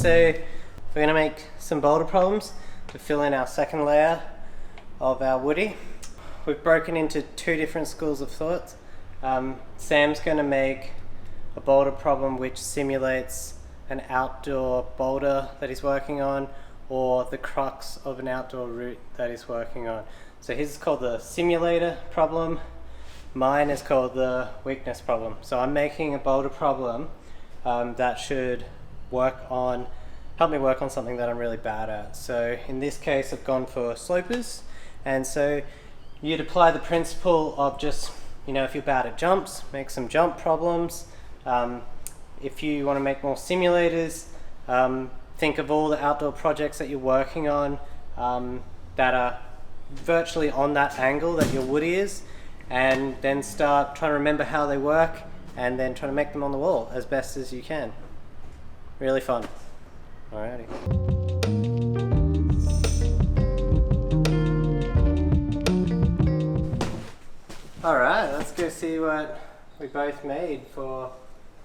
So we're going to make some boulder problems to fill in our second layer of our woody. We've broken into two different schools of thought. Sam's going to make a boulder problem which simulates an outdoor boulder that he's working on, or the crux of an outdoor route that he's working on. So his is called the simulator problem. Mine is called the weakness problem. So I'm making a boulder problem that should help me work on something that I'm really bad at. So in this case, I've gone for slopers. And so you'd apply the principle of just, if you're bad at jumps, make some jump problems. If you want to make more simulators, think of all the outdoor projects that you're working on that are virtually on that angle that your woody is, and then start trying to remember how they work and then try to make them on the wall as best as you can. Really fun. Alrighty. Alright, let's go see what we both made for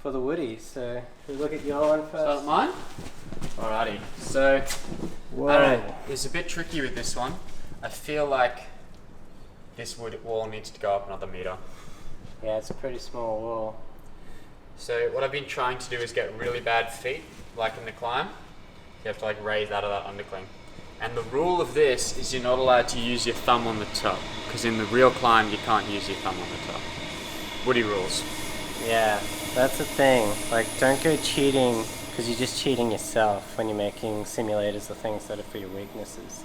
the woody. So we look at your one first. Start mine? Alrighty. So Whoa. I don't know, it's a bit tricky with this one. I feel like this wood wall needs to go up another meter. Yeah, it's a pretty small wall. So what I've been trying to do is get really bad feet, like in the climb. You have to raise out of that undercling. And the rule of this is you're not allowed to use your thumb on the top, because in the real climb you can't use your thumb on the top. Woody rules. Yeah, that's the thing. Don't go cheating, because you're just cheating yourself when you're making simulators of things that are for your weaknesses.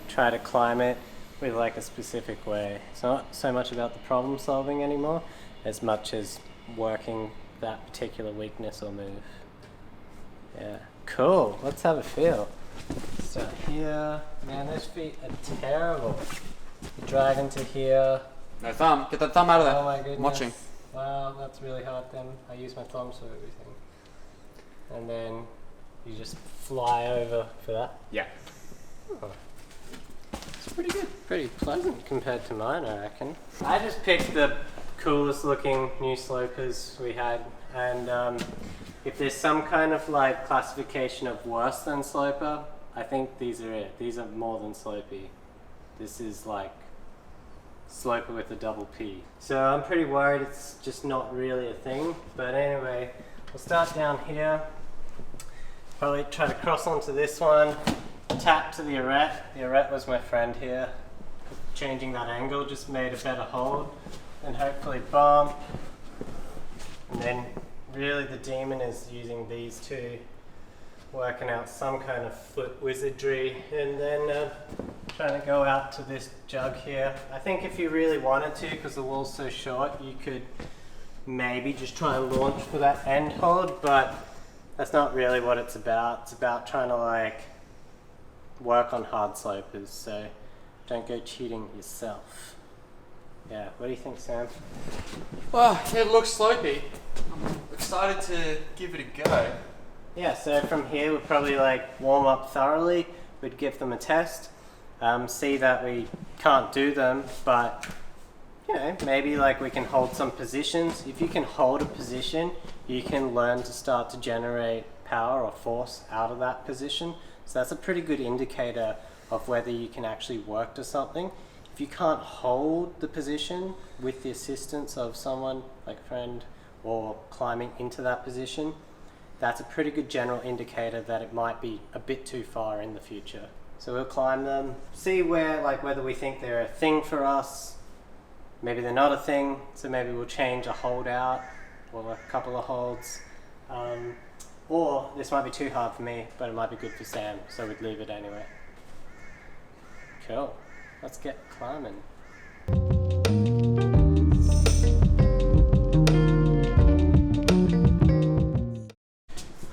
Try to climb it with a specific way. It's not so much about the problem solving anymore, as much as working that particular weakness or move. Yeah, cool. Let's have a feel. Start here. Man, those feet are terrible. You drive into here. No thumb. Get that thumb out of there. Oh my goodness. I'm watching. Wow, that's really hard then. I use my thumbs for everything. And then you just fly over for that. Yeah. Oh. It's pretty good. Pretty pleasant compared to mine, I reckon. I just picked the coolest looking new slopers we had, and if there's some kind of classification of worse than sloper, I think these are it. These are more than slopey. This is sloper with a double P. So I'm pretty worried it's just not really a thing, but anyway, we'll start down here. Probably try to cross onto this one, tap to the arete. The arete was my friend here. Changing that angle just made a better hold, and hopefully bump. And then really the demon is using these two, working out some kind of foot wizardry, and then trying to go out to this jug here. I think if you really wanted to, because the wall's so short, you could maybe just try and launch for that end hold, but that's not really what it's about. It's about trying to work on hard slopers, so don't go cheating yourself. Yeah, what do you think, Sam? Well, it looks slopey. I'm excited to give it a go. Yeah, so from here we'd probably warm up thoroughly. We'd give them a test, see that we can't do them, but maybe we can hold some positions. If you can hold a position, you can learn to start to generate power or force out of that position. So that's a pretty good indicator of whether you can actually work to something. If you can't hold the position with the assistance of someone like a friend or climbing into that position, that's a pretty good general indicator that it might be a bit too far in the future. So we'll climb them, see whether we think they're a thing for us. Maybe they're not a thing, so maybe we'll change a hold out or a couple of holds. Or this might be too hard for me, but it might be good for Sam, so we'd leave it anyway. Cool. Let's get climbing.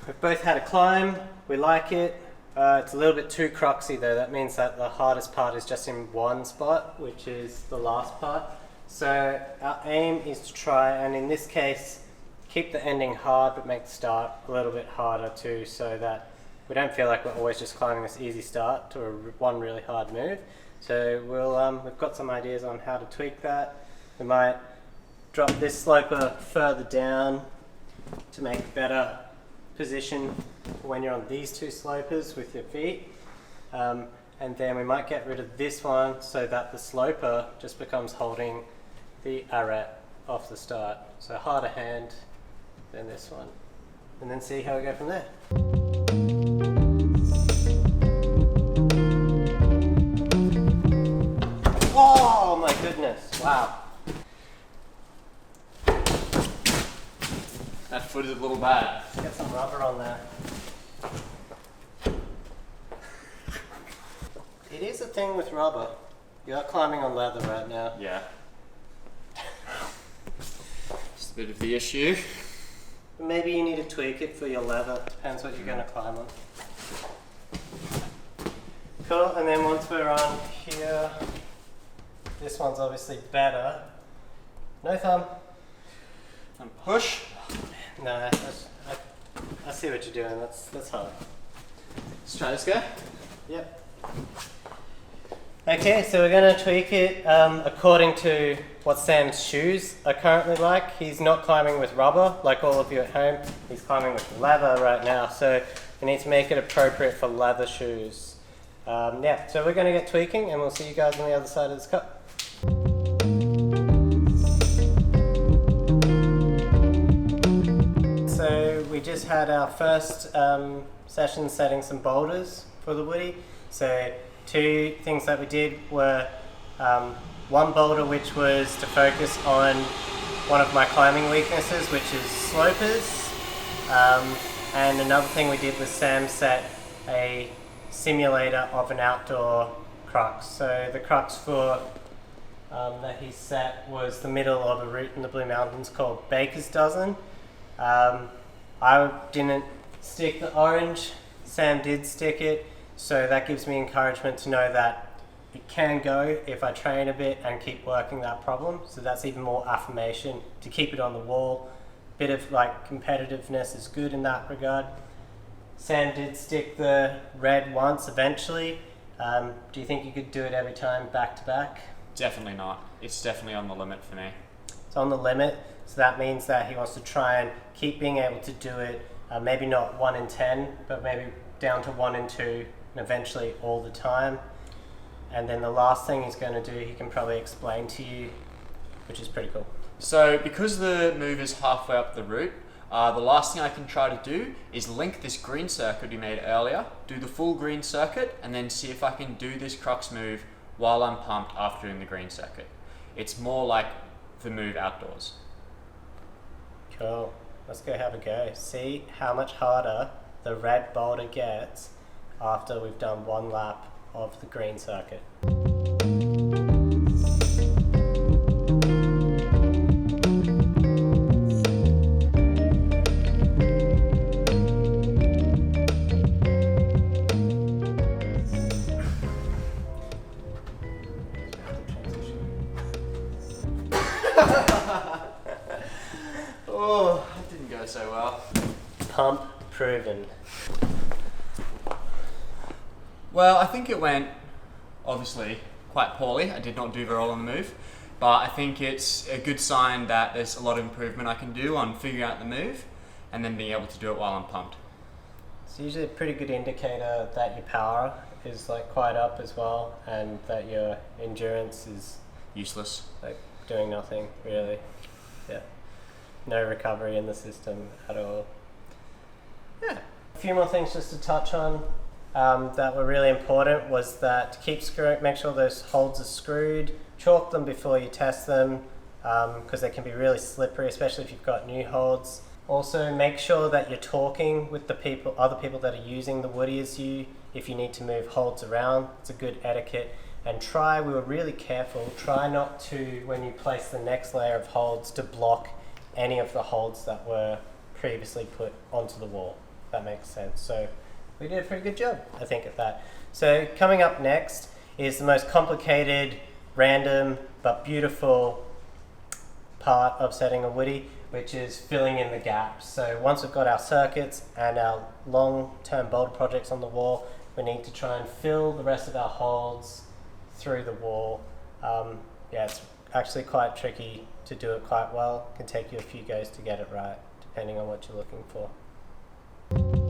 We've both had a climb. We like it. It's a little bit too cruxy though. That means that the hardest part is just in one spot, which is the last part. So our aim is to try, and in this case, keep the ending hard but make the start a little bit harder too, so that we don't feel like we're always just climbing this easy start to one really hard move. So we've got some ideas on how to tweak that. We might drop this sloper further down to make better position when you're on these two slopers with your feet. And then we might get rid of this one so that the sloper just becomes holding the arete off the start. So harder hand than this one. And then see how we go from there. Oh my goodness, wow. That foot is a little bad. Get some rubber on there. It is a thing with rubber. You're climbing on leather right now. Yeah. Just a bit of the issue. Maybe you need to tweak it for your leather. Depends what you're going to climb on. Cool, and then once we're on here, this one's obviously better. No thumb. And push. No, I see what you're doing. That's hard. Let's try this guy. Yep. Okay, so we're going to tweak it according to what Sam's shoes are currently like. He's not climbing with rubber like all of you at home. He's climbing with leather right now, so we need to make it appropriate for leather shoes. Yeah, so we're going to get tweaking and we'll see you guys on the other side of this cup. So we just had our first session setting some boulders for the woody. So two things that we did were one boulder which was to focus on one of my climbing weaknesses, which is slopers, and another thing we did was Sam set a simulator of an outdoor crux. So the crux for that he set was the middle of a route in the Blue Mountains called Baker's Dozen. I didn't stick the orange, Sam did stick it. So that gives me encouragement to know that it can go if I train a bit and keep working that problem. So that's even more affirmation to keep it on the wall. Bit of like competitiveness is good in that regard. Sam did stick the red once eventually. Do you think you could do it every time back to back? Definitely not. It's definitely on the limit for me. It's on the limit, so that means that he wants to try and keep being able to do it, maybe not 1 in 10, but maybe down to 1 in 2. And eventually all the time. And then the last thing he's going to do, he can probably explain to you, which is pretty cool. So because the move is halfway up the route, the last thing I can try to do is link this green circuit we made earlier, do the full green circuit, and then see if I can do this crux move while I'm pumped after doing the green circuit. It's more like the move outdoors. Cool. Let's go have a go. See how much harder the red boulder gets after we've done one lap of the green circuit. Oh, that didn't go so well. Pump proven. Well, I think it went, obviously, quite poorly. I did not do very well on the move, but I think it's a good sign that there's a lot of improvement I can do on figuring out the move and then being able to do it while I'm pumped. It's usually a pretty good indicator that your power is like quite up as well, and that your endurance is Useless. like doing nothing really. Yeah, no recovery in the system at all. Yeah, a few more things just to touch on. That were really important was that to keep screwing, make sure those holds are screwed, chalk them before you test them, because they can be really slippery, especially if you've got new holds. Also, make sure that you're talking with the other people that are using the woody as you, if you need to move holds around. It's a good etiquette. And we were really careful, try not to, when you place the next layer of holds, to block any of the holds that were previously put onto the wall. If that makes sense. So we did a pretty good job, I think, at that. So coming up next is the most complicated, random, but beautiful part of setting a woody, which is filling in the gaps. So once we've got our circuits and our long-term boulder projects on the wall, we need to try and fill the rest of our holds through the wall. Yeah, it's actually quite tricky to do it quite well. It can take you a few goes to get it right, depending on what you're looking for. you.